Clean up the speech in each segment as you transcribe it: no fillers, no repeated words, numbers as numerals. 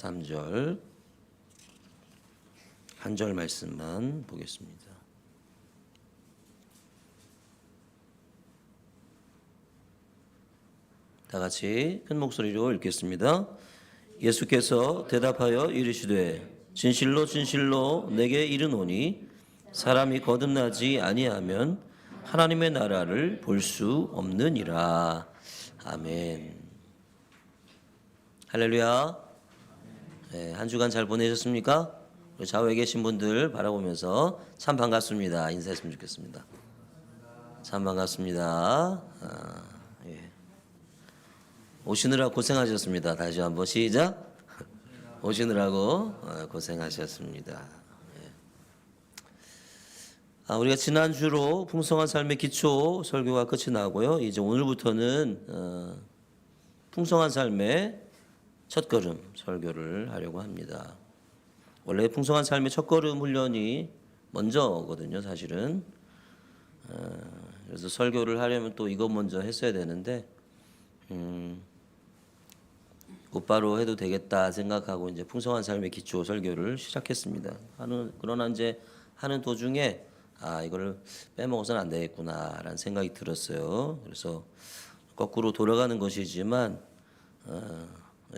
3절 한 절 말씀만 보겠습니다. 다 같이 큰 목소리로 읽겠습니다. 예수께서 대답하여 이르시되 진실로 진실로 내게 이르노니 사람이 거듭나지 아니하면 하나님의 나라를 볼 수 없느니라. 아멘. 할렐루야. 네, 한 주간 잘 보내셨습니까? 좌우에 계신 분들 바라보면서 참 반갑습니다. 인사했으면 좋겠습니다. 참 반갑습니다. 예. 오시느라 고생하셨습니다. 다시 한번 시작. 오시느라고 고생하셨습니다. 예. 우리가 지난주로 풍성한 삶의 기초 설교가 끝이 나고요. 이제 오늘부터는 풍성한 삶의 첫걸음 설교를 하려고 합니다. 원래 풍성한 삶의 첫걸음 훈련이 먼저거든요, 사실은. 그래서 설교를 하려면 또 이것 먼저 했어야 되는데 곧바로 해도 되겠다 생각하고 이제 풍성한 삶의 기초 설교를 시작했습니다. 그러나 이제 하는 도중에 이걸 빼먹어서는 안 되겠구나라는 생각이 들었어요. 그래서 거꾸로 돌아가는 것이지만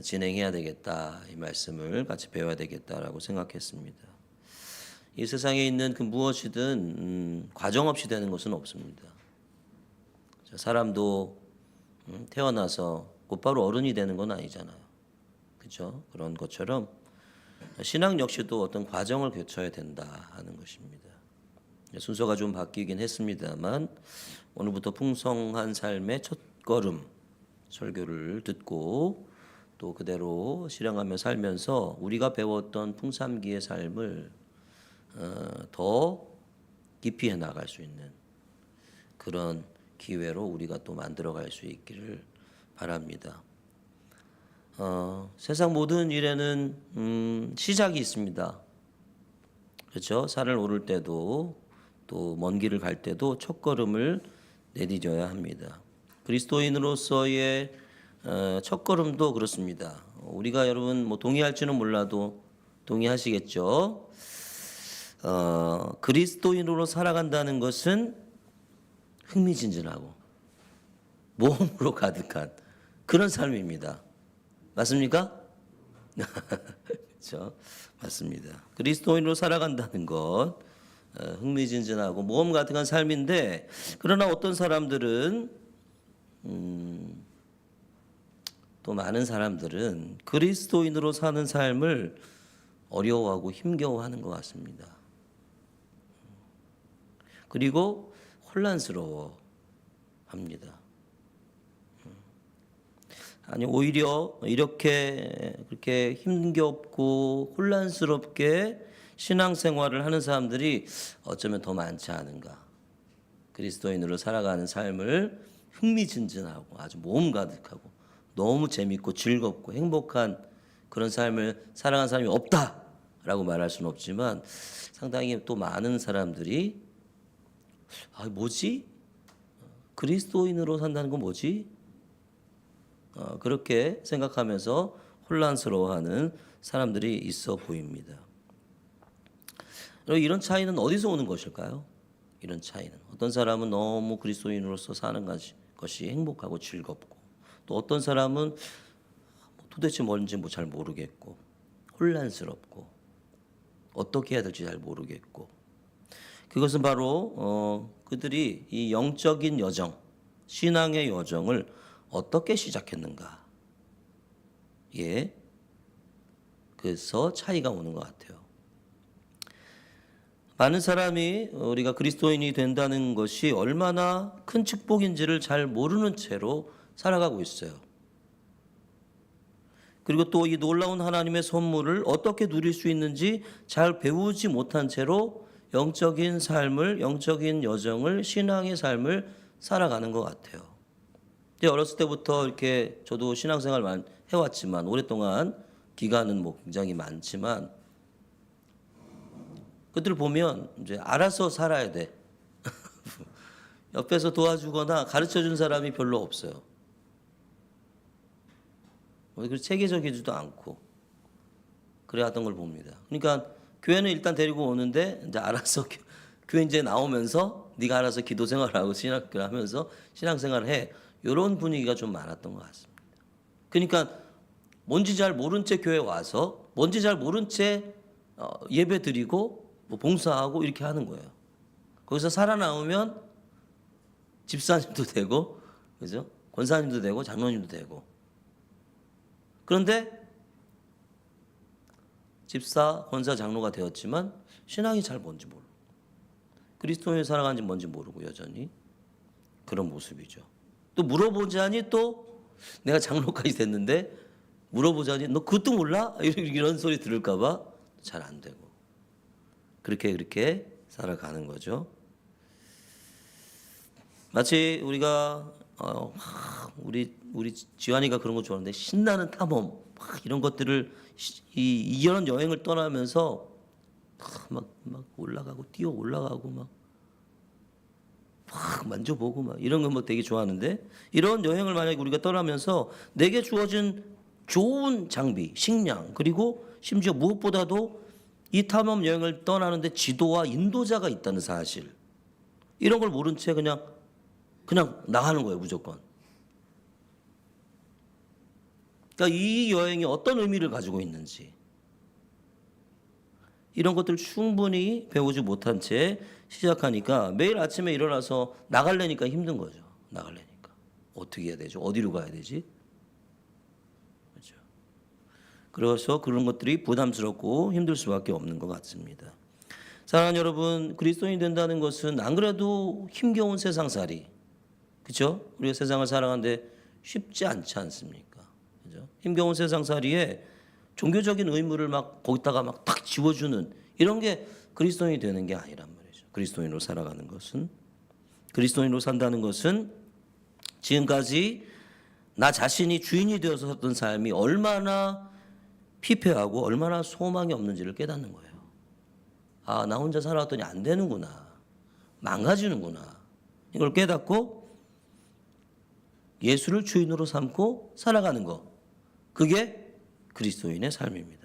진행해야 되겠다, 이 말씀을 같이 배워야 되겠다라고 생각했습니다. 이 세상에 있는 그 무엇이든 과정 없이 되는 것은 없습니다. 사람도 태어나서 곧바로 어른이 되는 건 아니잖아요. 그렇죠? 그런 것처럼 신앙 역시도 어떤 과정을 거쳐야 된다 하는 것입니다. 순서가 좀 바뀌긴 했습니다만 오늘부터 풍성한 삶의 첫걸음 설교를 듣고 또 그대로 실행하며 살면서 우리가 배웠던 풍삼기의 삶을 더 깊이 해나갈 수 있는 그런 기회로 우리가 또 만들어갈 수 있기를 바랍니다. 세상 모든 일에는 시작이 있습니다. 그렇죠? 산을 오를 때도 또 먼 길을 갈 때도 첫걸음을 내디뎌야 합니다. 그리스도인으로서의 첫걸음도 그렇습니다. 우리가 여러분 동의할지는 몰라도 동의하시겠죠. 그리스도인으로 살아간다는 것은 흥미진진하고 모험으로 가득한 그런 삶입니다. 맞습니까? 그렇죠. 맞습니다. 그리스도인으로 살아간다는 것 흥미진진하고 모험 가득한 삶인데, 그러나 어떤 사람들은 또 많은 사람들은 그리스도인으로 사는 삶을 어려워하고 힘겨워하는 것 같습니다. 그리고 혼란스러워합니다. 아니, 오히려 그렇게 힘겹고 혼란스럽게 신앙생활을 하는 사람들이 어쩌면 더 많지 않은가. 그리스도인으로 살아가는 삶을 흥미진진하고 아주 모험 가득하고 너무 재밌고 즐겁고 행복한 그런 삶을 살아가는 사람이 없다라고 말할 수는 없지만, 상당히 또 많은 사람들이 뭐지? 그리스도인으로 산다는 건 뭐지? 그렇게 생각하면서 혼란스러워하는 사람들이 있어 보입니다. 이런 차이는 어디서 오는 것일까요? 이런 차이는 어떤 사람은 너무 그리스도인으로서 사는 것이 행복하고 즐겁고, 또 어떤 사람은 도대체 뭔지 잘 모르겠고 혼란스럽고 어떻게 해야 될지 잘 모르겠고, 그것은 바로 그들이 이 영적인 여정, 신앙의 여정을 어떻게 시작했는가, 그래서 차이가 오는 것 같아요. 많은 사람이 우리가 그리스도인이 된다는 것이 얼마나 큰 축복인지를 잘 모르는 채로 살아가고 있어요. 그리고 또 이 놀라운 하나님의 선물을 어떻게 누릴 수 있는지 잘 배우지 못한 채로 영적인 삶을, 영적인 여정을, 신앙의 삶을 살아가는 것 같아요. 어렸을 때부터 이렇게 저도 신앙생활만 해왔지만, 오랫동안 기간은 굉장히 많지만, 그들 보면 이제 알아서 살아야 돼. 옆에서 도와주거나 가르쳐준 사람이 별로 없어요. 체계적이지도 않고 그래 하던 걸 봅니다. 그러니까 교회는 일단 데리고 오는데 이제 알아서 교회 이제 나오면서 네가 알아서 기도 생활하고 신학을 하면서 신앙생활을 해. 이런 분위기가 좀 많았던 것 같습니다. 그러니까 뭔지 잘 모른 채 교회 와서 뭔지 잘 모른 채 예배 드리고 뭐 봉사하고 이렇게 하는 거예요. 거기서 살아나오면 집사님도 되고, 그죠? 권사님도 되고, 장로님도 되고. 그런데 집사, 권사, 장로가 되었지만 신앙이 잘 뭔지 모르고, 그리스도인이 살아가는지 뭔지 모르고 여전히 그런 모습이죠. 또 물어보자니 또 내가 장로까지 됐는데 물어보자니 너 그것도 몰라? 이런 소리 들을까봐 잘 안 되고 그렇게 살아가는 거죠. 마치 우리가 우리 지환이가 그런 거 좋아하는데 신나는 탐험 이런 것들을 이런 여행을 떠나면서 막 올라가고 뛰어 올라가고 막 만져보고 막 이런 거 뭐 되게 좋아하는데 이런 여행을 만약에 우리가 떠나면서 내게 주어진 좋은 장비, 식량 그리고 심지어 무엇보다도 이 탐험 여행을 떠나는데 지도와 인도자가 있다는 사실 이런 걸 모른 채 그냥 나가는 거예요 무조건. 그러니까 이 여행이 어떤 의미를 가지고 있는지 이런 것들을 충분히 배우지 못한 채 시작하니까 매일 아침에 일어나서 나가려니까 힘든 거죠. 나가려니까 어떻게 해야 되죠? 어디로 가야 되지? 그렇죠. 그래서 그런 것들이 부담스럽고 힘들 수밖에 없는 것 같습니다. 사랑하는 여러분, 그리스도인이 된다는 것은 안 그래도 힘겨운 세상살이, 그렇죠? 우리가 세상을 살아가는데 쉽지 않지 않습니까? 그렇죠? 힘겨운 세상살이에 종교적인 의무를 막 거기다가 막 탁 지워주는 이런 게 그리스도인이 되는 게 아니란 말이죠. 그리스도인으로 살아가는 것은, 그리스도인으로 산다는 것은 지금까지 나 자신이 주인이 되어서 살던 삶이 얼마나 피폐하고 얼마나 소망이 없는지를 깨닫는 거예요. 아, 나 혼자 살아왔더니 안 되는구나. 망가지는구나. 이걸 깨닫고 예수를 주인으로 삼고 살아가는 것. 그게 그리스도인의 삶입니다.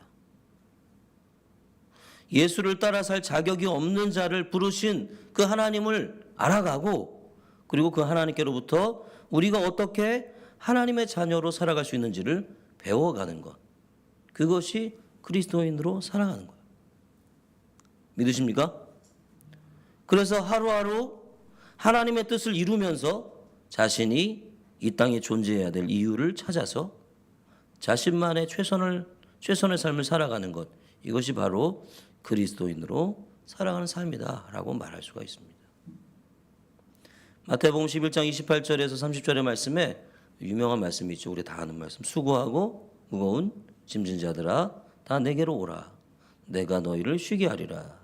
예수를 따라 살 자격이 없는 자를 부르신 그 하나님을 알아가고 그리고 그 하나님께로부터 우리가 어떻게 하나님의 자녀로 살아갈 수 있는지를 배워가는 것. 그것이 그리스도인으로 살아가는 거예요. 믿으십니까? 그래서 하루하루 하나님의 뜻을 이루면서 자신이 이 땅에 존재해야 될 이유를 찾아서 자신만의 최선의 삶을 살아가는 것, 이것이 바로 그리스도인으로 살아가는 삶이다라고 말할 수가 있습니다. 마태복음 11장 28절에서 30절의 말씀에 유명한 말씀이 있죠. 우리 다 아는 말씀. 수고하고 무거운 짐진 자들아 다 내게로 오라. 내가 너희를 쉬게 하리라.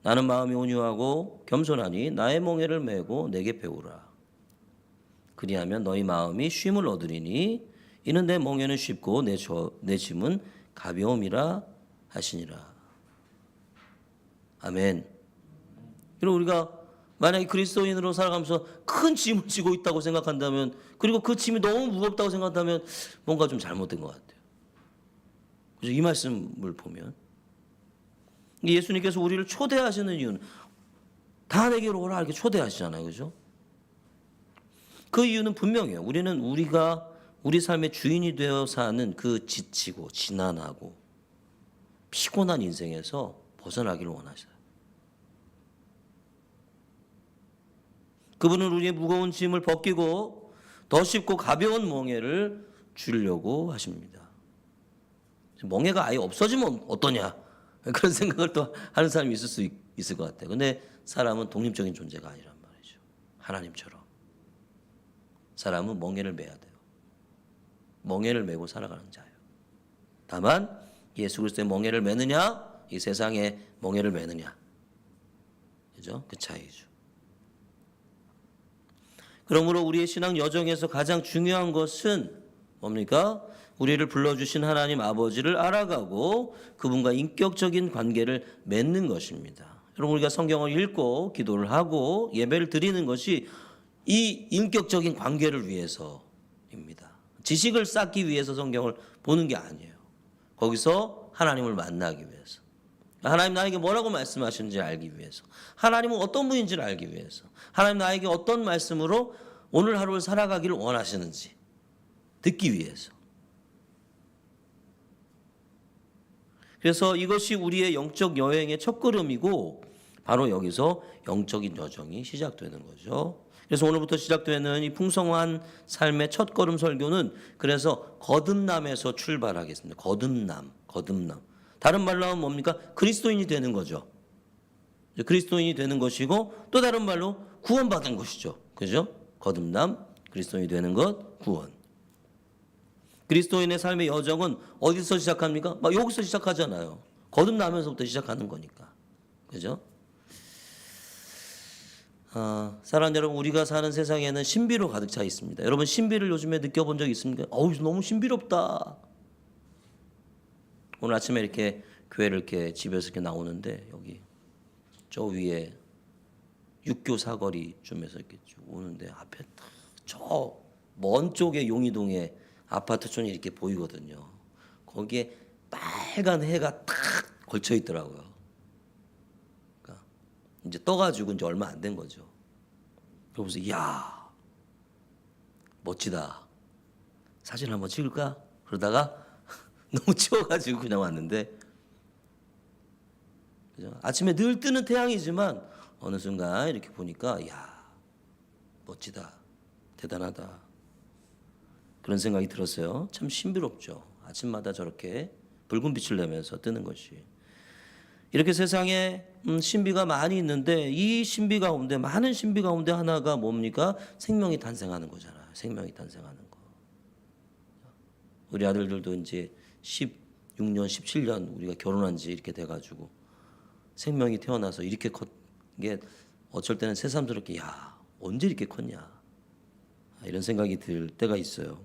나는 마음이 온유하고 겸손하니 나의 멍에를 메고 내게 배우라. 그리하면 너희 마음이 쉼을 얻으리니 이는 내 멍에는 쉽고 내 짐은 가벼움이라 하시니라. 아멘. 그리고 우리가 만약에 그리스도인으로 살아가면서 큰 짐을 지고 있다고 생각한다면 그리고 그 짐이 너무 무겁다고 생각한다면 뭔가 좀 잘못된 것 같아요. 그래서 이 말씀을 보면 예수님께서 우리를 초대하시는 이유는 다 내게로 오라 이렇게 초대하시잖아요. 그죠? 그 이유는 분명해요. 우리가 우리 삶의 주인이 되어 사는 그 지치고 지난하고 피곤한 인생에서 벗어나기를 원하셔요. 그분은 우리의 무거운 짐을 벗기고 더 쉽고 가벼운 멍에를 주려고 하십니다. 멍에가 아예 없어지면 어떠냐 그런 생각을 또 하는 사람이 있을 수 있을 것 같아요. 근데 사람은 독립적인 존재가 아니란 말이죠. 하나님처럼 사람은 멍에를 매야 돼요. 멍에를 메고 살아가는 자예요. 다만 예수 그리스도의 멍에를 매느냐 이 세상의 멍에를 매느냐, 그죠? 그 차이죠. 그러므로 우리의 신앙 여정에서 가장 중요한 것은 뭡니까? 우리를 불러주신 하나님 아버지를 알아가고 그분과 인격적인 관계를 맺는 것입니다. 여러분 우리가 성경을 읽고 기도를 하고 예배를 드리는 것이 이 인격적인 관계를 위해서입니다. 지식을 쌓기 위해서 성경을 보는 게 아니에요. 거기서 하나님을 만나기 위해서. 하나님 나에게 뭐라고 말씀하시는지 알기 위해서. 하나님은 어떤 분인지를 알기 위해서. 하나님 나에게 어떤 말씀으로 오늘 하루를 살아가기를 원하시는지 듣기 위해서. 그래서 이것이 우리의 영적 여행의 첫걸음이고 바로 여기서 영적인 여정이 시작되는 거죠. 그래서 오늘부터 시작되는 이 풍성한 삶의 첫걸음 설교는 그래서 거듭남에서 출발하겠습니다. 거듭남. 다른 말로 하면 뭡니까? 그리스도인이 되는 거죠. 그리스도인이 되는 것이고 또 다른 말로 구원받은 것이죠. 그죠? 거듭남, 그리스도인이 되는 것, 구원. 그리스도인의 삶의 여정은 어디서 시작합니까? 막 여기서 시작하잖아요. 거듭나면서부터 시작하는 거니까. 그죠? 사랑하는 여러분, 우리가 사는 세상에는 신비로 가득 차 있습니다. 여러분 신비를 요즘에 느껴본 적 있습니까? 어우, 너무 신비롭다. 오늘 아침에 이렇게 교회를 이렇게 집에서 이렇게 나오는데 여기 저 위에 육교 사거리쯤에서 이렇게 쭉 오는데 앞에 저 먼 쪽에 용이동에 아파트촌이 이렇게 보이거든요. 거기에 빨간 해가 탁 걸쳐 있더라고요. 그러니까 이제 떠가지고 이제 얼마 안 된 거죠. 그러면서 이야 멋지다. 사진 한번 찍을까? 그러다가 너무 추워가지고 그냥 왔는데, 그죠? 아침에 늘 뜨는 태양이지만 어느 순간 이렇게 보니까 야 멋지다, 대단하다 그런 생각이 들었어요. 참 신비롭죠. 아침마다 저렇게 붉은 빛을 내면서 뜨는 것이. 이렇게 세상에 신비가 많이 있는데 이 신비 가운데 많은 신비 가운데 하나가 뭡니까? 생명이 탄생하는 거잖아요. 생명이 탄생하는 거. 우리 아들들도 이제 16년, 17년 우리가 결혼한 지 이렇게 돼가지고 생명이 태어나서 이렇게 게 어쩔 때는 새삼스럽게 야 언제 이렇게 컸냐 이런 생각이 들 때가 있어요.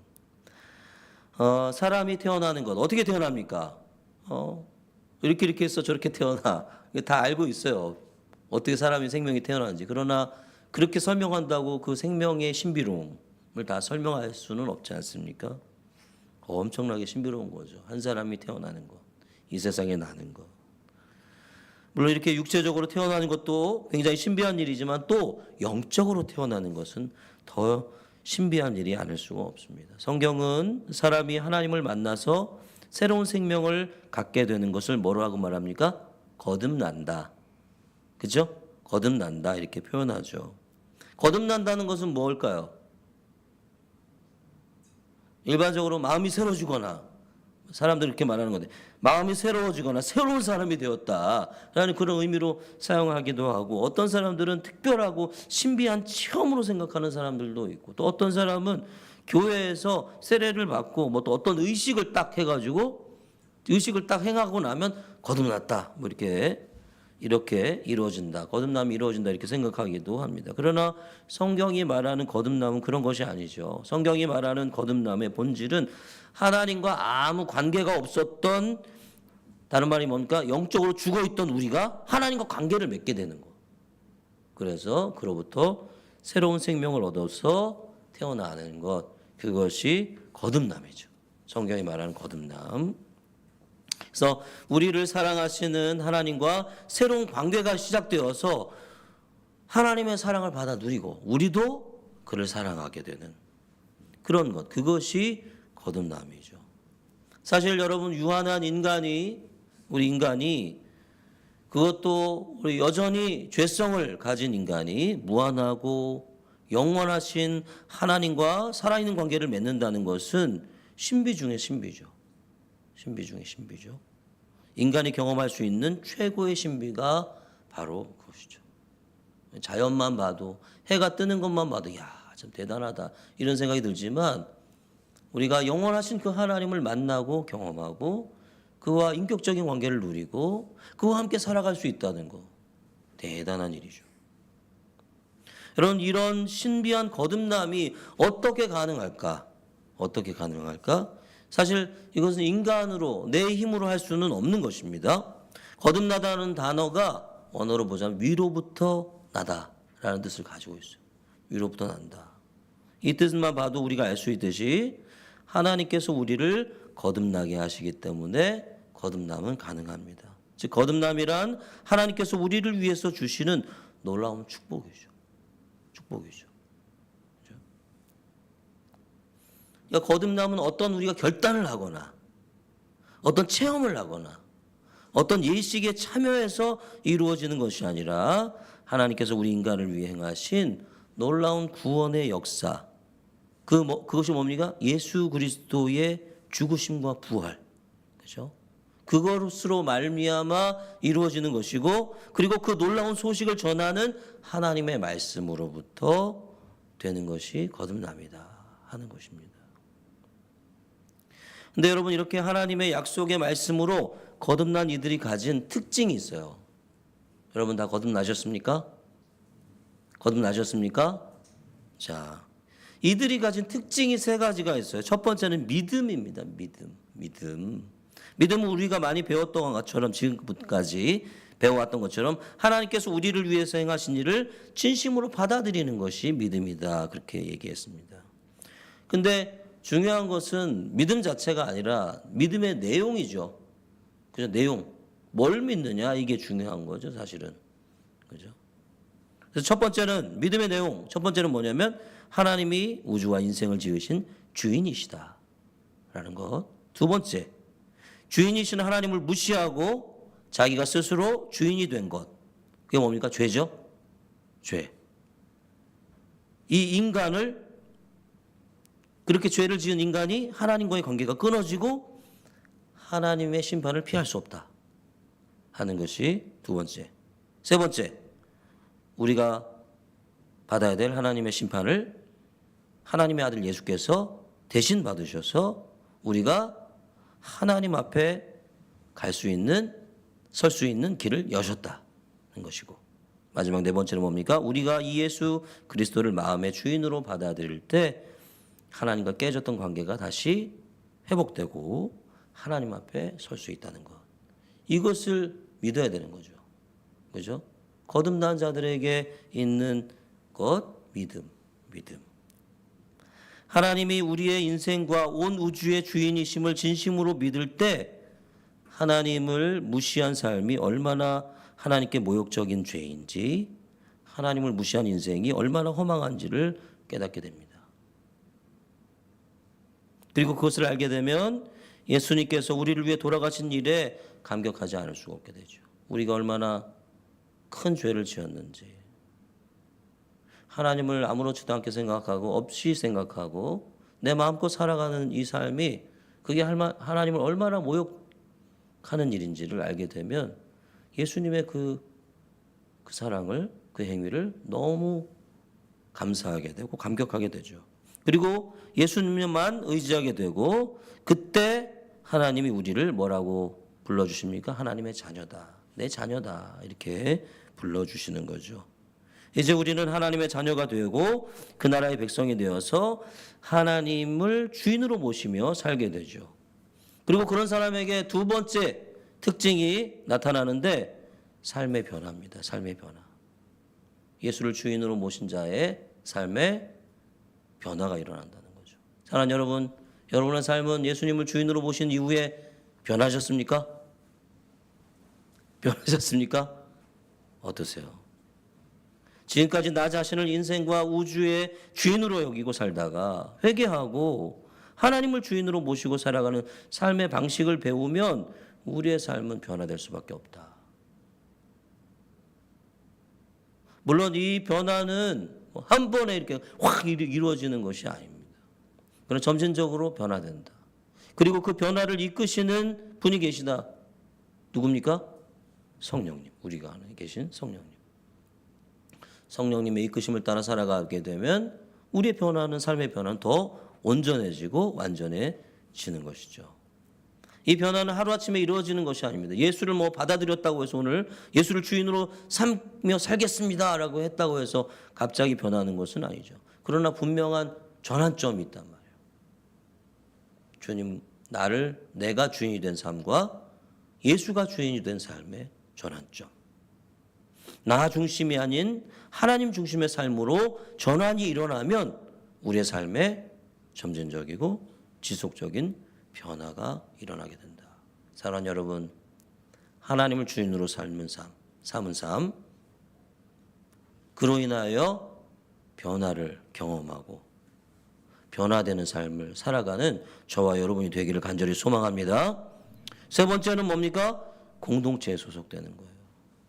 사람이 태어나는 것 어떻게 태어납니까? 이렇게 해서 저렇게 태어나 다 알고 있어요. 어떻게 사람이 생명이 태어나는지. 그러나 그렇게 설명한다고 그 생명의 신비로움을 다 설명할 수는 없지 않습니까? 엄청나게 신비로운 거죠. 한 사람이 태어나는 것, 이 세상에 나는 것. 물론 이렇게 육체적으로 태어나는 것도 굉장히 신비한 일이지만 또 영적으로 태어나는 것은 더 신비한 일이 아닐 수가 없습니다. 성경은 사람이 하나님을 만나서 새로운 생명을 갖게 되는 것을 뭐라고 말합니까? 거듭난다. 그죠? 거듭난다 이렇게 표현하죠. 거듭난다는 것은 뭘까요? 일반적으로 마음이 새로워지거나 사람들이 이렇게 말하는 건데 마음이 새로워지거나 새로운 사람이 되었다라는 그런 의미로 사용하기도 하고 어떤 사람들은 특별하고 신비한 체험으로 생각하는 사람들도 있고 또 어떤 사람은 교회에서 세례를 받고 뭐 또 어떤 의식을 딱 해가지고 의식을 딱 행하고 나면 거듭났다 뭐 이렇게 이루어진다. 거듭남이 이루어진다 이렇게 생각하기도 합니다. 그러나 성경이 말하는 거듭남은 그런 것이 아니죠. 성경이 말하는 거듭남의 본질은 하나님과 아무 관계가 없었던 다른 말이 뭡니까? 영적으로 죽어있던 우리가 하나님과 관계를 맺게 되는 거. 그래서 그로부터 새로운 생명을 얻어서 태어나는 것. 그것이 거듭남이죠. 성경이 말하는 거듭남. 그래서 우리를 사랑하시는 하나님과 새로운 관계가 시작되어서 하나님의 사랑을 받아 누리고 우리도 그를 사랑하게 되는 그런 것. 그것이 거듭남이죠. 사실 여러분 유한한 우리 인간이 그것도 우리 여전히 죄성을 가진 인간이 무한하고 영원하신 하나님과 살아있는 관계를 맺는다는 것은 신비 중의 신비죠. 신비 중의 신비죠. 인간이 경험할 수 있는 최고의 신비가 바로 그것이죠. 자연만 봐도 해가 뜨는 것만 봐도 야, 참 대단하다 이런 생각이 들지만 우리가 영원하신 그 하나님을 만나고 경험하고 그와 인격적인 관계를 누리고 그와 함께 살아갈 수 있다는 거 대단한 일이죠. 여러분 이런 신비한 거듭남이 어떻게 가능할까? 어떻게 가능할까? 사실 이것은 인간으로 내 힘으로 할 수는 없는 것입니다. 거듭나다는 단어가 언어로 보자면 위로부터 나다라는 뜻을 가지고 있어요. 위로부터 난다. 이 뜻만 봐도 우리가 알 수 있듯이 하나님께서 우리를 거듭나게 하시기 때문에 거듭남은 가능합니다. 즉 거듭남이란 하나님께서 우리를 위해서 주시는 놀라운 축복이죠. 축복이죠. 그렇죠? 그러니까 거듭남은 어떤 우리가 결단을 하거나 어떤 체험을 하거나 어떤 예식에 참여해서 이루어지는 것이 아니라 하나님께서 우리 인간을 위해 행하신 놀라운 구원의 역사, 그것이 뭡니까? 예수 그리스도의 죽으심과 부활, 그렇죠? 그것으로 말미암아 이루어지는 것이고, 그리고 그 놀라운 소식을 전하는 하나님의 말씀으로부터 되는 것이 거듭남이다 하는 것입니다. 근데 여러분, 이렇게 하나님의 약속의 말씀으로 거듭난 이들이 가진 특징이 있어요. 여러분 다 거듭나셨습니까? 거듭나셨습니까? 자, 이들이 가진 특징이 세 가지가 있어요. 첫 번째는 믿음입니다. 믿음은 우리가 많이 배웠던 것처럼, 지금까지 배워왔던 것처럼 하나님께서 우리를 위해서 행하신 일을 진심으로 받아들이는 것이 믿음이다, 그렇게 얘기했습니다. 근데 중요한 것은 믿음 자체가 아니라 믿음의 내용이죠. 그죠? 내용. 뭘 믿느냐, 이게 중요한 거죠, 사실은. 그죠? 그래서 첫 번째는 믿음의 내용. 첫 번째는 뭐냐면 하나님이 우주와 인생을 지으신 주인이시다라는 것. 두 번째, 주인이신 하나님을 무시하고 자기가 스스로 주인이 된 것. 그게 뭡니까? 죄죠. 죄. 이 인간을, 그렇게 죄를 지은 인간이 하나님과의 관계가 끊어지고 하나님의 심판을 피할 수 없다 하는 것이 두 번째. 세 번째, 우리가 받아야 될 하나님의 심판을 하나님의 아들 예수께서 대신 받으셔서 우리가 하나님 앞에 갈 수 있는, 설 수 있는 길을 여셨다는 것이고, 마지막 네 번째는 뭡니까? 우리가 이 예수 그리스도를 마음의 주인으로 받아들일 때 하나님과 깨졌던 관계가 다시 회복되고 하나님 앞에 설 수 있다는 것. 이것을 믿어야 되는 거죠. 그죠? 거듭난 자들에게 있는 것, 믿음. 하나님이 우리의 인생과 온 우주의 주인이심을 진심으로 믿을 때 하나님을 무시한 삶이 얼마나 하나님께 모욕적인 죄인지, 하나님을 무시한 인생이 얼마나 허망한지를 깨닫게 됩니다. 그리고 그것을 알게 되면 예수님께서 우리를 위해 돌아가신 일에 감격하지 않을 수가 없게 되죠. 우리가 얼마나 큰 죄를 지었는지, 하나님을 아무렇지도 않게 생각하고 없이 생각하고 내 마음껏 살아가는 이 삶이, 그게 하나님을 얼마나 모욕하는 일인지를 알게 되면 예수님의 그 사랑을, 그 행위를 너무 감사하게 되고 감격하게 되죠. 그리고 예수님만 의지하게 되고, 그때 하나님이 우리를 뭐라고 불러주십니까? 하나님의 자녀다, 내 자녀다, 이렇게 불러주시는 거죠. 이제 우리는 하나님의 자녀가 되고 그 나라의 백성이 되어서 하나님을 주인으로 모시며 살게 되죠. 그리고 그런 사람에게 두 번째 특징이 나타나는데 삶의 변화입니다. 삶의 변화. 예수를 주인으로 모신 자의 삶의 변화가 일어난다는 거죠. 사랑하는 여러분, 여러분의 삶은 예수님을 주인으로 모신 이후에 변하셨습니까? 변하셨습니까? 어떠세요? 지금까지 나 자신을 인생과 우주의 주인으로 여기고 살다가 회개하고 하나님을 주인으로 모시고 살아가는 삶의 방식을 배우면 우리의 삶은 변화될 수밖에 없다. 물론 이 변화는 한 번에 이렇게 확 이루어지는 것이 아닙니다. 그러나 점진적으로 변화된다. 그리고 그 변화를 이끄시는 분이 계시다. 누굽니까? 성령님. 우리가 안에 계신 성령님. 성령님의 이끄심을 따라 살아가게 되면 우리의 변화는, 삶의 변화는 더 온전해지고 완전해지는 것이죠. 이 변화는 하루아침에 이루어지는 것이 아닙니다. 예수를 받아들였다고 해서 오늘 예수를 주인으로 삼며 살겠습니다라고 했다고 해서 갑자기 변하는 것은 아니죠. 그러나 분명한 전환점이 있단 말이에요. 주님, 내가 주인이 된 삶과 예수가 주인이 된 삶의 전환점. 나 중심이 아닌 하나님 중심의 삶으로 전환이 일어나면 우리의 삶에 점진적이고 지속적인 변화가 일어나게 된다. 사랑하는 여러분, 하나님을 주인으로 삶은 삶, 그로 인하여 변화를 경험하고 변화되는 삶을 살아가는 저와 여러분이 되기를 간절히 소망합니다. 세 번째는 뭡니까? 공동체에 소속되는 거예요.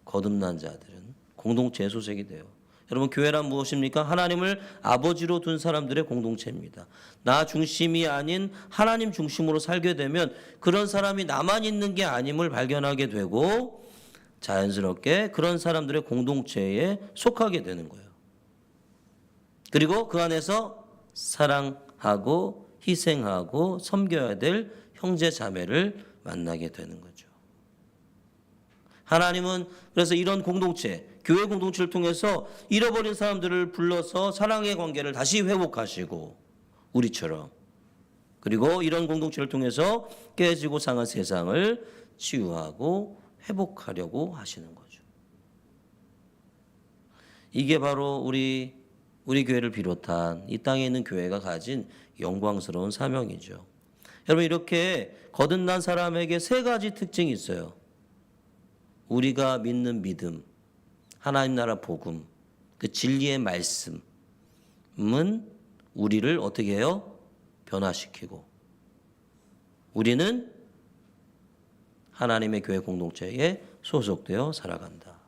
거듭난 자들은 공동체에 소속이 돼요. 여러분, 교회란 무엇입니까? 하나님을 아버지로 둔 사람들의 공동체입니다. 나 중심이 아닌 하나님 중심으로 살게 되면 그런 사람이 나만 있는 게 아님을 발견하게 되고 자연스럽게 그런 사람들의 공동체에 속하게 되는 거예요. 그리고 그 안에서 사랑하고 희생하고 섬겨야 될 형제 자매를 만나게 되는 거죠. 하나님은 그래서 이런 공동체, 교회 공동체를 통해서 잃어버린 사람들을 불러서 사랑의 관계를 다시 회복하시고 우리처럼, 그리고 이런 공동체를 통해서 깨지고 상한 세상을 치유하고 회복하려고 하시는 거죠. 이게 바로 우리 교회를 비롯한 이 땅에 있는 교회가 가진 영광스러운 사명이죠. 여러분, 이렇게 거듭난 사람에게 세 가지 특징이 있어요. 우리가 믿는 믿음, 하나님 나라 복음, 그 진리의 말씀은 우리를 어떻게 해요? 변화시키고 우리는 하나님의 교회 공동체에 소속되어 살아간다.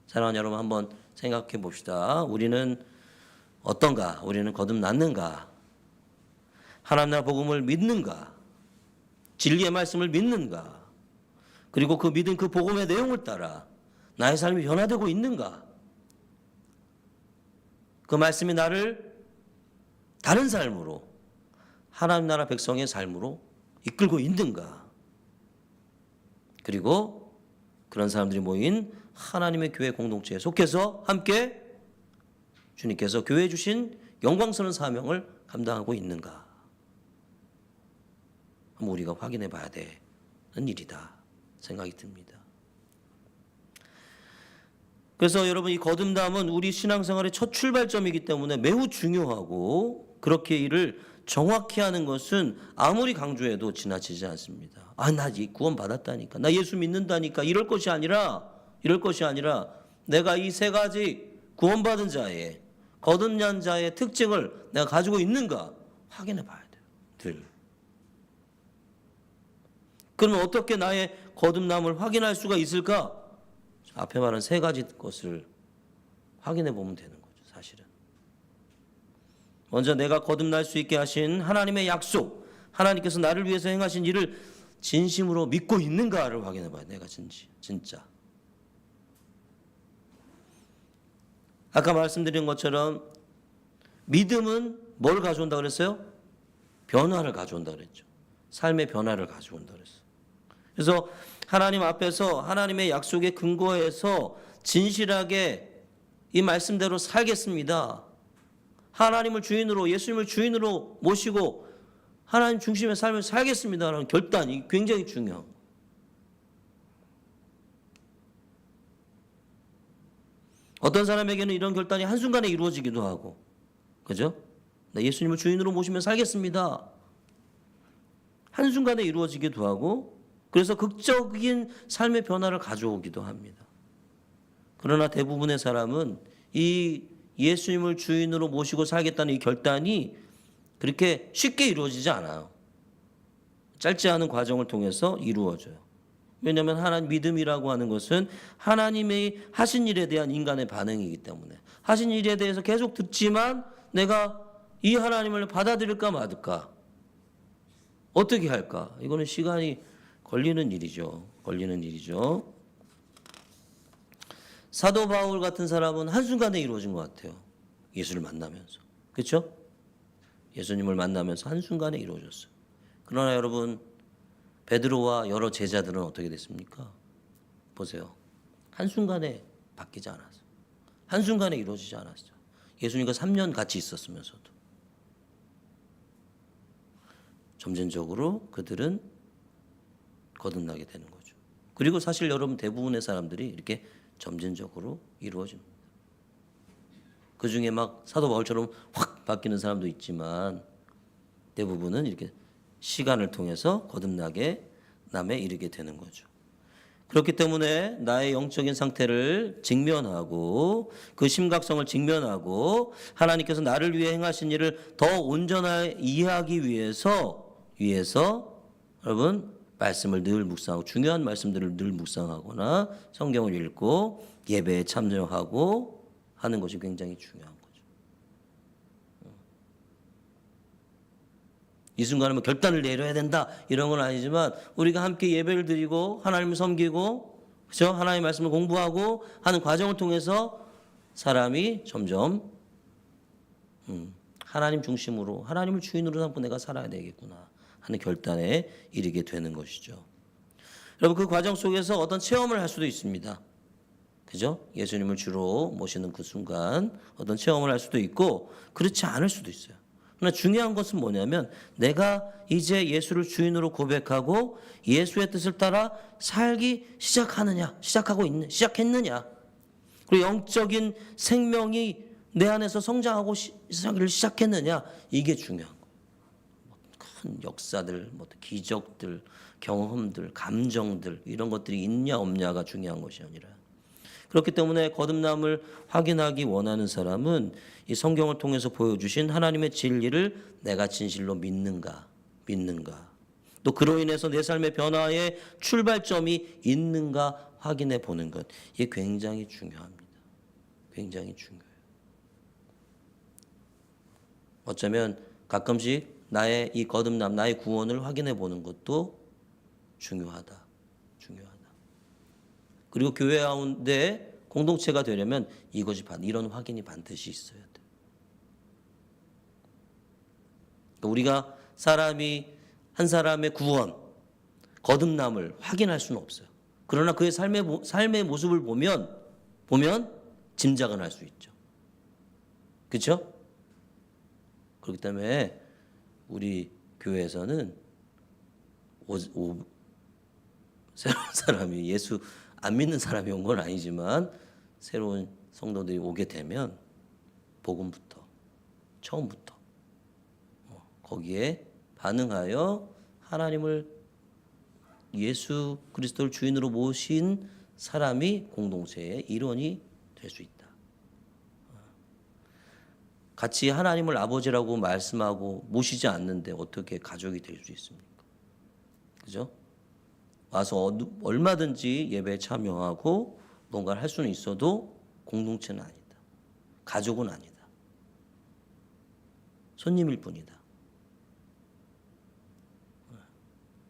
사랑하는 여러분, 한번 생각해 봅시다. 우리는 어떤가? 우리는 거듭났는가? 하나님 나라 복음을 믿는가? 진리의 말씀을 믿는가? 그리고 그 믿음, 그 복음의 내용을 따라 나의 삶이 변화되고 있는가? 그 말씀이 나를 다른 삶으로, 하나님 나라 백성의 삶으로 이끌고 있는가? 그리고 그런 사람들이 모인 하나님의 교회 공동체에 속해서 함께 주님께서 교회에 주신 영광스러운 사명을 감당하고 있는가? 한번 우리가 확인해 봐야 되는 일이다 생각이 듭니다. 그래서 여러분, 이 거듭남은 우리 신앙생활의 첫 출발점이기 때문에 매우 중요하고, 그렇게 이를 정확히 하는 것은 아무리 강조해도 지나치지 않습니다. 나 구원 받았다니까, 나 예수 믿는다니까, 이럴 것이 아니라 내가 이 세 가지 구원받은 자의, 거듭난 자의 특징을 내가 가지고 있는가 확인해 봐야 돼요. 그러면 어떻게 나의 거듭남을 확인할 수가 있을까? 앞에 말한 세 가지 것을 확인해 보면 되는 거죠, 사실은. 먼저 내가 거듭날 수 있게 하신 하나님의 약속, 하나님께서 나를 위해서 행하신 일을 진심으로 믿고 있는가를 확인해 봐야 돼. 내가 진짜. 아까 말씀드린 것처럼 믿음은 뭘 가져온다 그랬어요? 변화를 가져온다 그랬죠. 삶의 변화를 가져온다 그랬어요. 그래서 하나님 앞에서 하나님의 약속에 근거해서 진실하게 이 말씀대로 살겠습니다. 하나님을 주인으로, 예수님을 주인으로 모시고 하나님 중심의 삶을 살겠습니다라는 결단이 굉장히 중요한 거예요. 어떤 사람에게는 이런 결단이 한순간에 이루어지기도 하고, 그죠? 나 예수님을 주인으로 모시면 살겠습니다. 한순간에 이루어지기도 하고, 그래서 극적인 삶의 변화를 가져오기도 합니다. 그러나 대부분의 사람은 이 예수님을 주인으로 모시고 살겠다는 이 결단이 그렇게 쉽게 이루어지지 않아요. 짧지 않은 과정을 통해서 이루어져요. 왜냐하면 하나님 믿음이라고 하는 것은 하나님의 하신 일에 대한 인간의 반응이기 때문에, 하신 일에 대해서 계속 듣지만 내가 이 하나님을 받아들일까 말까, 어떻게 할까? 이거는 시간이 걸리는 일이죠. 사도 바울 같은 사람은 한순간에 이루어진 것 같아요. 예수를 만나면서. 그렇죠? 예수님을 만나면서 한순간에 이루어졌어요. 그러나 여러분, 베드로와 여러 제자들은 어떻게 됐습니까? 보세요. 한순간에 바뀌지 않았어요. 한순간에 이루어지지 않았어요. 예수님과 3년 같이 있었으면서도. 점진적으로 그들은 거듭나게 되는 거죠. 그리고 사실 여러분, 대부분의 사람들이 이렇게 점진적으로 이루어집니다. 그 중에 막 사도 바울처럼 확 바뀌는 사람도 있지만 대부분은 이렇게 시간을 통해서 거듭나게 남에 이르게 되는 거죠. 그렇기 때문에 나의 영적인 상태를 직면하고 그 심각성을 직면하고 하나님께서 나를 위해 행하신 일을 더 온전하게 이해하기 위해서 여러분 말씀을 늘 묵상하고 중요한 말씀들을 늘 묵상하거나 성경을 읽고 예배에 참여하고 하는 것이 굉장히 중요한 거죠. 이 순간에 뭐 결단을 내려야 된다 이런 건 아니지만 우리가 함께 예배를 드리고 하나님을 섬기고 그렇죠? 하나님의 말씀을 공부하고 하는 과정을 통해서 사람이 점점 하나님 중심으로 하나님을 주인으로 삼고 내가 살아야 되겠구나 하는 결단에 이르게 되는 것이죠. 여러분 그 과정 속에서 어떤 체험을 할 수도 있습니다. 그죠? 예수님을 주로 모시는 그 순간 어떤 체험을 할 수도 있고 그렇지 않을 수도 있어요. 그러나 중요한 것은 뭐냐면 내가 이제 예수를 주인으로 고백하고 예수의 뜻을 따라 살기 시작했느냐 그리고 영적인 생명이 내 안에서 성장하고 하기를 시작했느냐 이게 중요한 거예요. 큰 역사들, 기적들, 경험들, 감정들 이런 것들이 있냐 없냐가 중요한 것이 아니라 그렇기 때문에 거듭남을 확인하기 원하는 사람은 이 성경을 통해서 보여주신 하나님의 진리를 내가 진실로 믿는가 또 그로 인해서 내 삶의 변화의 출발점이 있는가 확인해 보는 것 이게 굉장히 중요합니다. 굉장히 중요해요. 어쩌면 가끔씩 나의 이 거듭남 나의 구원을 확인해 보는 것도 중요하다. 그리고 교회 가운데 공동체가 되려면 이런 확인이 반드시 있어야 돼. 우리가 한 사람의 구원, 거듭남을 확인할 수는 없어요. 그러나 그의 삶의 모습을 보면 짐작은 할 수 있죠. 그렇죠? 그렇기 때문에 우리 교회에서는 새로운 사람이 예수 안 믿는 사람이 온 건 아니지만 새로운 성도들이 오게 되면 복음부터 처음부터 거기에 반응하여 하나님을 예수 그리스도를 주인으로 모신 사람이 공동체의 일원이 될 수 있다. 같이 하나님을 아버지라고 말씀하고 모시지 않는데 어떻게 가족이 될 수 있습니까? 그죠? 와서 얼마든지 예배에 참여하고 뭔가를 할 수는 있어도 공동체는 아니다. 가족은 아니다. 손님일 뿐이다.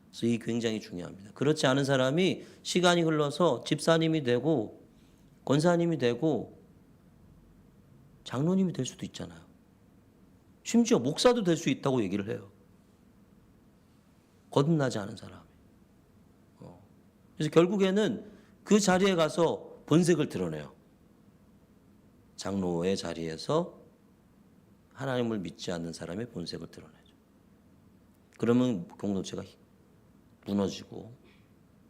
그래서 이게 굉장히 중요합니다. 그렇지 않은 사람이 시간이 흘러서 집사님이 되고 권사님이 되고 장로님이 될 수도 있잖아요. 심지어 목사도 될 수 있다고 얘기를 해요. 거듭나지 않은 사람이. 그래서 결국에는 그 자리에 가서 본색을 드러내요. 장로의 자리에서 하나님을 믿지 않는 사람의 본색을 드러내죠. 그러면 공동체가 무너지고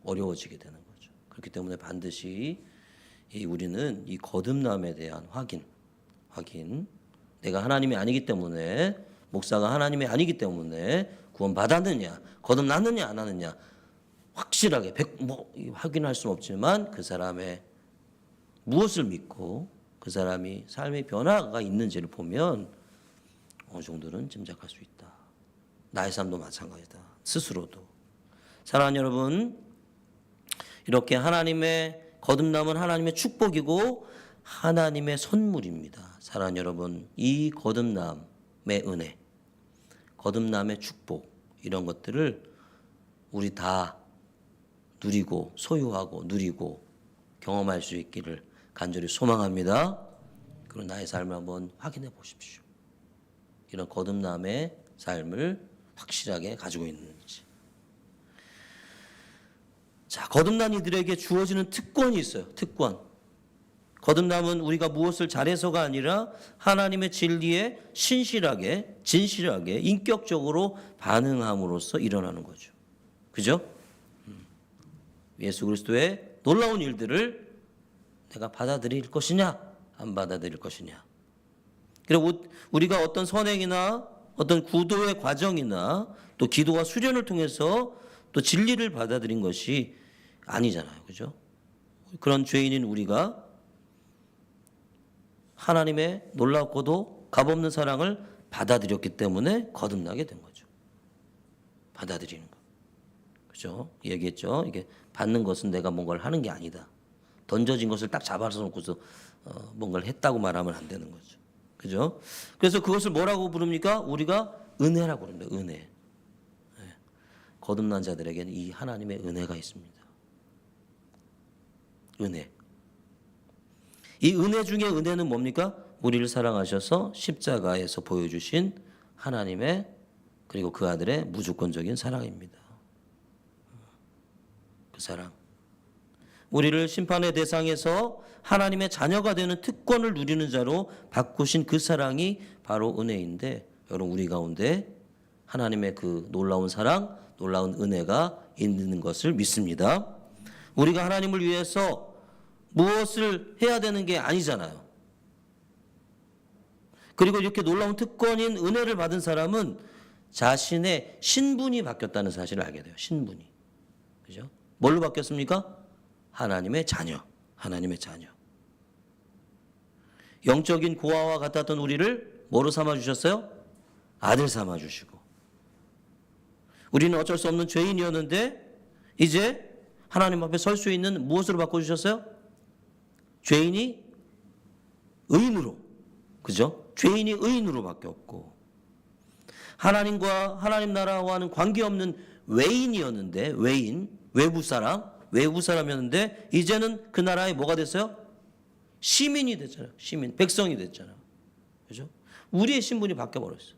어려워지게 되는 거죠. 그렇기 때문에 반드시 우리는 이 거듭남에 대한 확인 내가 하나님이 아니기 때문에 목사가 하나님이 아니기 때문에 구원받았느냐 거듭났느냐 안 하느냐 확실하게 확인할 수는 없지만 그 사람의 무엇을 믿고 그 사람이 삶의 변화가 있는지를 보면 어느 정도는 짐작할 수 있다. 나의 삶도 마찬가지다. 스스로도. 사랑하는 여러분, 이렇게 하나님의 거듭남은 하나님의 축복이고 하나님의 선물입니다. 사랑하는 여러분, 이 거듭남의 은혜, 거듭남의 축복 이런 것들을 우리 다 누리고 소유하고 누리고 경험할 수 있기를 간절히 소망합니다. 그리고 나의 삶을 한번 확인해 보십시오. 이런 거듭남의 삶을 확실하게 가지고 있는지. 자, 거듭난 이들에게 주어지는 특권이 있어요. 특권. 거듭남은 우리가 무엇을 잘해서가 아니라 하나님의 진리에 신실하게, 진실하게, 인격적으로 반응함으로써 일어나는 거죠. 그죠? 예수 그리스도의 놀라운 일들을 내가 받아들일 것이냐, 안 받아들일 것이냐. 그리고 우리가 어떤 선행이나 어떤 구도의 과정이나 또 기도와 수련을 통해서 또 진리를 받아들인 것이 아니잖아요. 그죠? 그런 죄인인 우리가 하나님의 놀랍고도 값없는 사랑을 받아들였기 때문에 거듭나게 된 거죠. 받아들이는 거. 그죠? 얘기했죠. 이게 받는 것은 내가 뭔가를 하는 게 아니다. 던져진 것을 딱 잡아서 놓고서 뭔가를 했다고 말하면 안 되는 거죠. 그죠? 그래서 그것을 뭐라고 부릅니까? 우리가 은혜라고 부릅니다. 은혜. 네. 거듭난 자들에게는 이 하나님의 은혜가 있습니다. 은혜. 이 은혜 중에 은혜는 뭡니까? 우리를 사랑하셔서 십자가에서 보여주신 하나님의 그리고 그 아들의 무조건적인 사랑입니다. 그 사랑. 우리를 심판의 대상에서 하나님의 자녀가 되는 특권을 누리는 자로 바꾸신 그 사랑이 바로 은혜인데, 여러분 우리 가운데 하나님의 그 놀라운 사랑, 놀라운 은혜가 있는 것을 믿습니다. 우리가 하나님을 위해서 무엇을 해야 되는 게 아니잖아요. 그리고 이렇게 놀라운 특권인 은혜를 받은 사람은 자신의 신분이 바뀌었다는 사실을 알게 돼요. 신분이. 그죠? 뭘로 바뀌었습니까? 하나님의 자녀. 하나님의 자녀. 영적인 고아와 같았던 우리를 뭐로 삼아 주셨어요? 아들 삼아 주시고. 우리는 어쩔 수 없는 죄인이었는데 이제 하나님 앞에 설 수 있는 무엇으로 바꿔 주셨어요? 죄인이 의인으로. 그죠? 죄인이 의인으로 바뀌었고, 하나님과 하나님 나라와는 관계없는 외인이었는데, 외부 사람이었는데 이제는 그 나라의 뭐가 됐어요? 시민이 됐잖아요. 시민, 백성이 됐잖아요. 그죠? 우리의 신분이 바뀌어 버렸어요.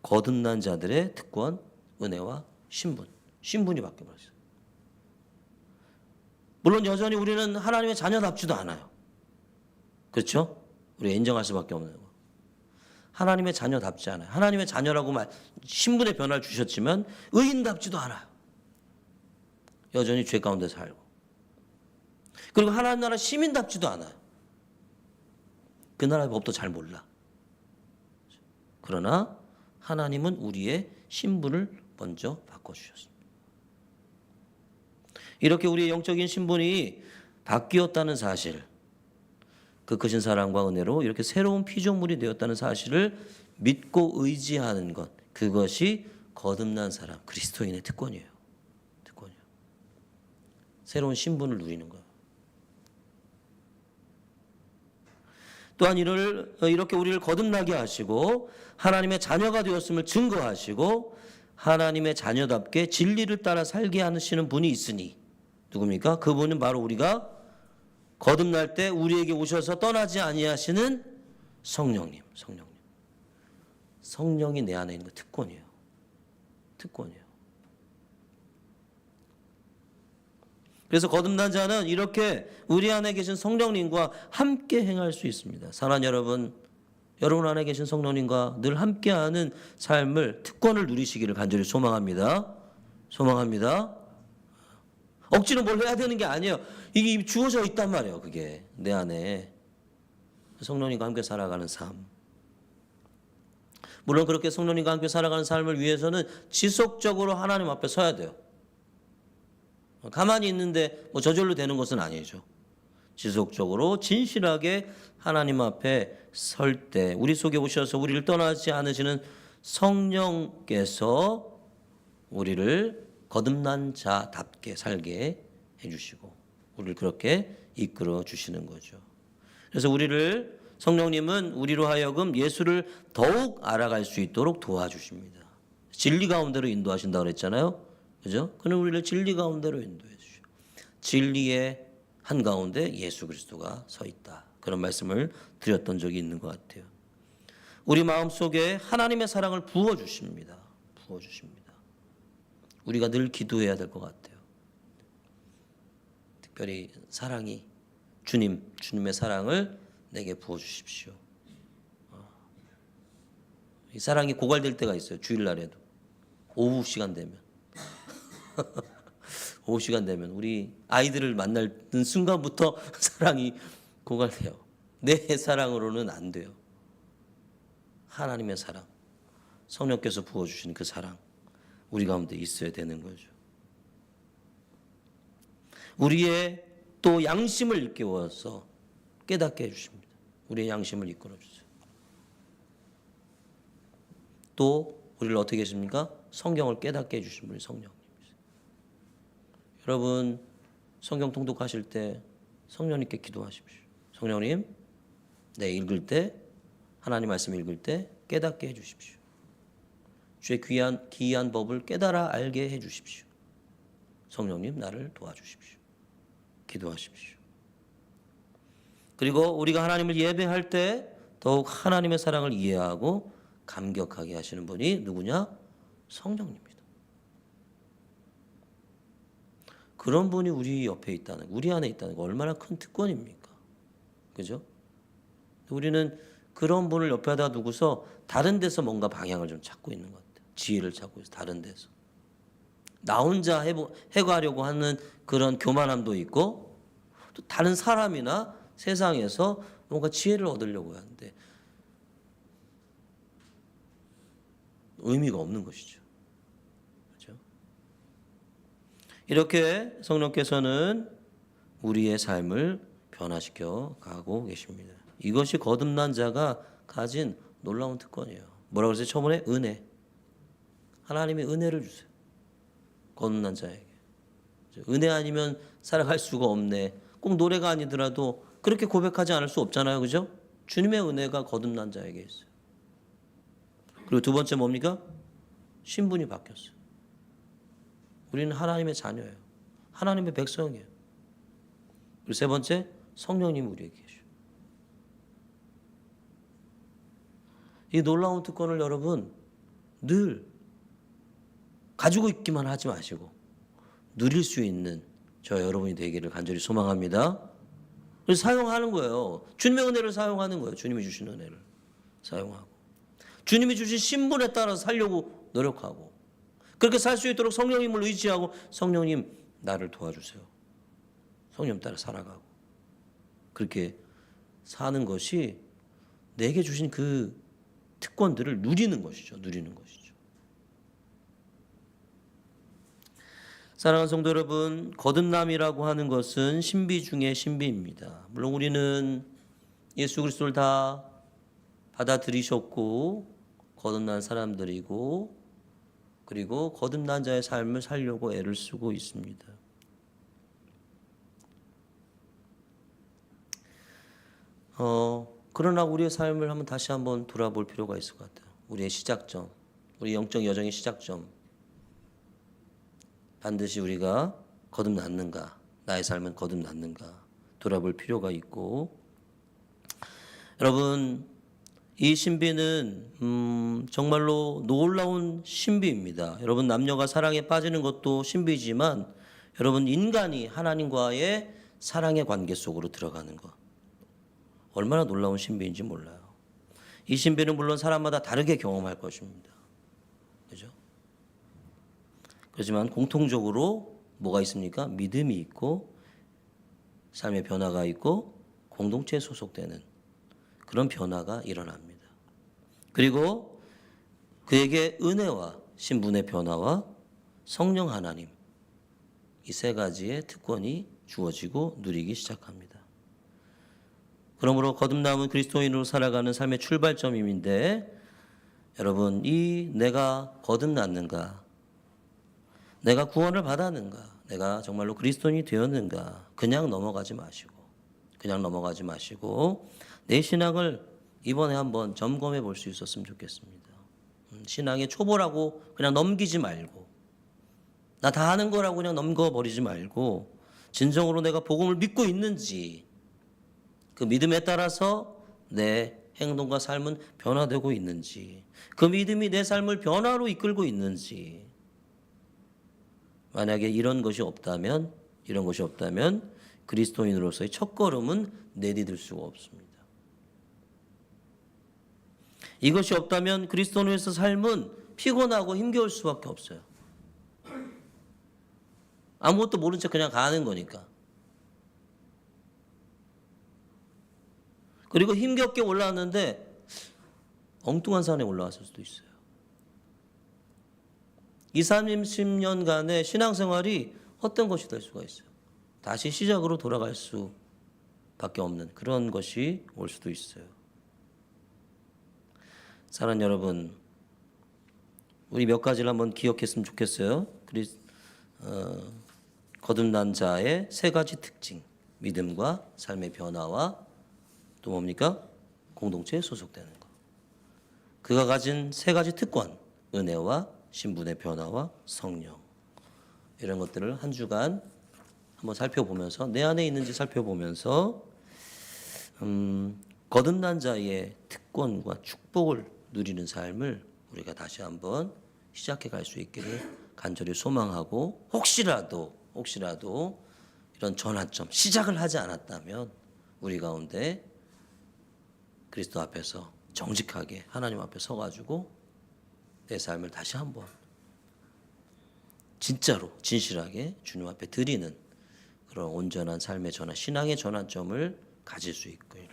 거듭난 자들의 특권, 은혜와 신분이 바뀌어 버렸어요. 물론 여전히 우리는 하나님의 자녀답지도 않아요. 그렇죠? 우리가 인정할 수밖에 없는 거. 하나님의 자녀답지 않아요. 하나님의 자녀라고 신분의 변화를 주셨지만 의인답지도 않아요. 여전히 죄 가운데 살고. 그리고 하나님 나라 시민답지도 않아요. 그 나라의 법도 잘 몰라. 그러나 하나님은 우리의 신분을 먼저 바꿔주셨습니다. 이렇게 우리의 영적인 신분이 바뀌었다는 사실, 그 크신 사랑과 은혜로 이렇게 새로운 피조물이 되었다는 사실을 믿고 의지하는 것, 그것이 거듭난 사람, 그리스도인의 특권이에요. 특권이에요. 새로운 신분을 누리는 거예요. 또한 이렇게 우리를 거듭나게 하시고 하나님의 자녀가 되었음을 증거하시고 하나님의 자녀답게 진리를 따라 살게 하시는 분이 있으니, 누굽니까? 그분은 바로 우리가 거듭날 때 우리에게 오셔서 떠나지 아니하시는 성령님. 성령이 내 안에 있는 거 특권이에요. 특권이에요. 그래서 거듭난 자는 이렇게 우리 안에 계신 성령님과 함께 행할 수 있습니다. 사랑하는 여러분 안에 계신 성령님과 늘 함께하는 삶을, 특권을 누리시기를 간절히 소망합니다. 소망합니다. 억지로 뭘 해야 되는 게 아니에요. 이게 주어져 있단 말이에요. 그게 내 안에 성령님과 함께 살아가는 삶. 물론 그렇게 성령님과 함께 살아가는 삶을 위해서는 지속적으로 하나님 앞에 서야 돼요. 가만히 있는데 뭐 저절로 되는 것은 아니죠. 지속적으로 진실하게 하나님 앞에 설 때 우리 속에 오셔서 우리를 떠나지 않으시는 성령께서 우리를 거듭난 자답게 살게 해주시고 우리를 그렇게 이끌어 주시는 거죠. 그래서 성령님은 우리로 하여금 예수를 더욱 알아갈 수 있도록 도와주십니다. 진리 가운데로 인도하신다고 그랬잖아요. 그죠? 그는 우리를 진리 가운데로 인도해 주시오. 진리의 한가운데 예수 그리스도가 서 있다. 그런 말씀을 드렸던 적이 있는 것 같아요. 우리 마음속에 하나님의 사랑을 부어주십니다. 부어주십니다. 우리가 늘 기도해야 될 것 같아요. 특별히 사랑이 주님의 사랑을 내게 부어주십시오. 이 사랑이 고갈될 때가 있어요. 주일날에도 오후 시간 되면 오후 시간 되면 우리 아이들을 만나는 순간부터 사랑이 고갈돼요. 내 사랑으로는 안 돼요. 하나님의 사랑, 성령께서 부어주신 그 사랑, 우리 가운데 있어야 되는 거죠. 우리의 또 양심을 일깨워서 깨닫게 해주십니다. 우리의 양심을 이끌어 주세요. 또 우리를 어떻게 하십니까? 성경을 깨닫게 해주신 분이 성령님이세요. 여러분 성경 통독하실 때 성령님께 기도하십시오. 성령님, 내 읽을 때 하나님 말씀 읽을 때 깨닫게 해주십시오. 주의 기이한 법을 깨달아 알게 해주십시오. 성령님, 나를 도와주십시오. 기도하십시오. 그리고 우리가 하나님을 예배할 때 더욱 하나님의 사랑을 이해하고 감격하게 하시는 분이 누구냐? 성령님입니다. 그런 분이 우리 옆에 있다는, 우리 안에 있다는 거 얼마나 큰 특권입니까? 그죠? 우리는 그런 분을 옆에다 두고서 다른 데서 뭔가 방향을 좀 찾고 있는 것 같아요. 지혜를 찾고 있어요. 다른 데서. 나 혼자 해가려고 하는 그런 교만함도 있고 또 다른 사람이나 세상에서 뭔가 지혜를 얻으려고 하는데 의미가 없는 것이죠. 그렇죠? 이렇게 성령께서는 우리의 삶을 변화시켜 가고 계십니다. 이것이 거듭난 자가 가진 놀라운 특권이에요. 뭐라고 그랬어요? 처음에 은혜. 하나님의 은혜를 주세요. 거듭난 자에게. 은혜 아니면 살아갈 수가 없네. 꼭 노래가 아니더라도 그렇게 고백하지 않을 수 없잖아요. 그죠? 주님의 은혜가 거듭난 자에게 있어요. 그리고 두 번째 뭡니까? 신분이 바뀌었어요. 우리는 하나님의 자녀예요. 하나님의 백성이에요. 그리고 세 번째, 성령님이 우리에게 계셔요. 이 놀라운 특권을 여러분 늘 가지고 있기만 하지 마시고 누릴 수 있는 저 여러분이 되기를 간절히 소망합니다. 그래서 사용하는 거예요. 주님의 은혜를 사용하는 거예요. 주님이 주신 은혜를 사용하고 주님이 주신 신분에 따라 살려고 노력하고 그렇게 살 수 있도록 성령님을 의지하고 성령님 나를 도와주세요. 성령 따라 살아가고 그렇게 사는 것이 내게 주신 그 특권들을 누리는 것이죠. 누리는 것이죠. 사랑하는 성도 여러분, 거듭남이라고 하는 것은 신비 중의 신비입니다. 물론 우리는 예수 그리스도를 다 받아들이셨고 거듭난 사람들이고 그리고 거듭난 자의 삶을 살려고 애를 쓰고 있습니다. 그러나 우리의 삶을 다시 한번 돌아볼 필요가 있을 것 같아요. 우리의 시작점, 우리 영적 여정의 시작점. 반드시 우리가 거듭났는가, 나의 삶은 거듭났는가 돌아볼 필요가 있고, 여러분 이 신비는 정말로 놀라운 신비입니다. 여러분 남녀가 사랑에 빠지는 것도 신비지만 여러분 인간이 하나님과의 사랑의 관계 속으로 들어가는 것 얼마나 놀라운 신비인지 몰라요. 이 신비는 물론 사람마다 다르게 경험할 것입니다. 그죠? 그렇지만 공통적으로 뭐가 있습니까? 믿음이 있고 삶의 변화가 있고 공동체에 소속되는 그런 변화가 일어납니다. 그리고 그에게 은혜와 신분의 변화와 성령 하나님 이 세 가지의 특권이 주어지고 누리기 시작합니다. 그러므로 거듭남은 그리스도인으로 살아가는 삶의 출발점인데 여러분 이 내가 거듭났는가 내가 구원을 받았는가 내가 정말로 그리스도인이 되었는가 그냥 넘어가지 마시고 내 신앙을 이번에 한번 점검해 볼 수 있었으면 좋겠습니다. 신앙의 초보라고 그냥 넘기지 말고 나 다 하는 거라고 그냥 넘겨버리지 말고 진정으로 내가 복음을 믿고 있는지 그 믿음에 따라서 내 행동과 삶은 변화되고 있는지 그 믿음이 내 삶을 변화로 이끌고 있는지 만약에 이런 것이 없다면 그리스도인으로서의 첫걸음은 내디딜 수가 없습니다. 이것이 없다면 그리스도인으로서 삶은 피곤하고 힘겨울 수밖에 없어요. 아무것도 모른 척 그냥 가는 거니까. 그리고 힘겹게 올라왔는데 엉뚱한 산에 올라왔을 수도 있어요. 30년간의 신앙생활이 헛된 것이 될 수가 있어요. 다시 시작으로 돌아갈 수밖에 없는 그런 것이 올 수도 있어요. 사랑하는 여러분, 우리 몇 가지를 한번 기억했으면 좋겠어요. 거듭난 자의 세 가지 특징: 믿음과 삶의 변화와 또 뭡니까? 공동체에 소속되는 것. 그가 가진 세 가지 특권: 은혜와 신분의 변화와 성령. 이런 것들을 한 주간 한번 살펴보면서 내 안에 있는지 살펴보면서 거듭난 자의 특권과 축복을 누리는 삶을 우리가 다시 한번 시작해 갈 수 있기를 간절히 소망하고, 혹시라도 이런 전환점, 시작을 하지 않았다면 우리 가운데 그리스도 앞에서 정직하게 하나님 앞에 서가지고 내 삶을 다시 한번 진짜로 진실하게 주님 앞에 드리는 그런 온전한 삶의 전환, 신앙의 전환점을 가질 수 있기를,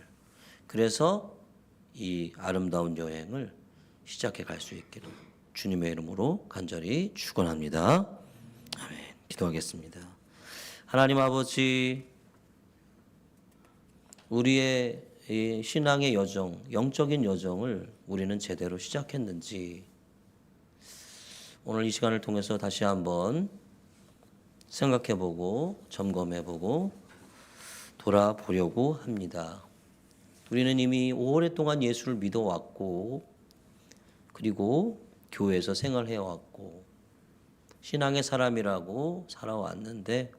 그래서 이 아름다운 여행을 시작해 갈 수 있기를 주님의 이름으로 간절히 축원합니다. 아멘. 기도하겠습니다. 하나님 아버지, 우리의 이 신앙의 여정, 영적인 여정을 우리는 제대로 시작했는지 오늘 이 시간을 통해서 다시 한번 생각해보고 점검해보고 돌아보려고 합니다. 우리는 이미 오랫동안 예수를 믿어왔고, 그리고 교회에서 생활해왔고 신앙의 사람이라고 살아왔는데